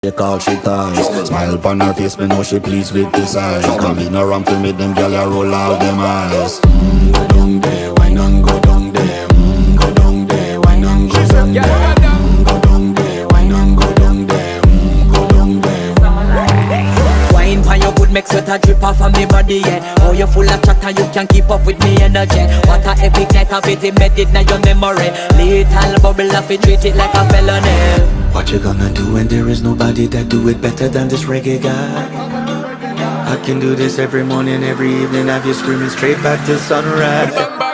They call she ties. Smile upon her face, me know she pleased with this eyes. Come in around to meet them, girl, you roll out them eyes. Go down there, why not go down there? Go down there, why not go down there? Go down there, why not go down there? Go down there. Wine for your good, make sweat a drip off of me body, yeah. Oh, you full of chatter, you can keep up with me energy. What a epic night of it, embedded in your memory. Little bubble of it, treat it like a felony. What you gonna do when there is nobody that do it better than this reggae guy? I can do this every morning, every evening, have you screaming straight back to sunrise.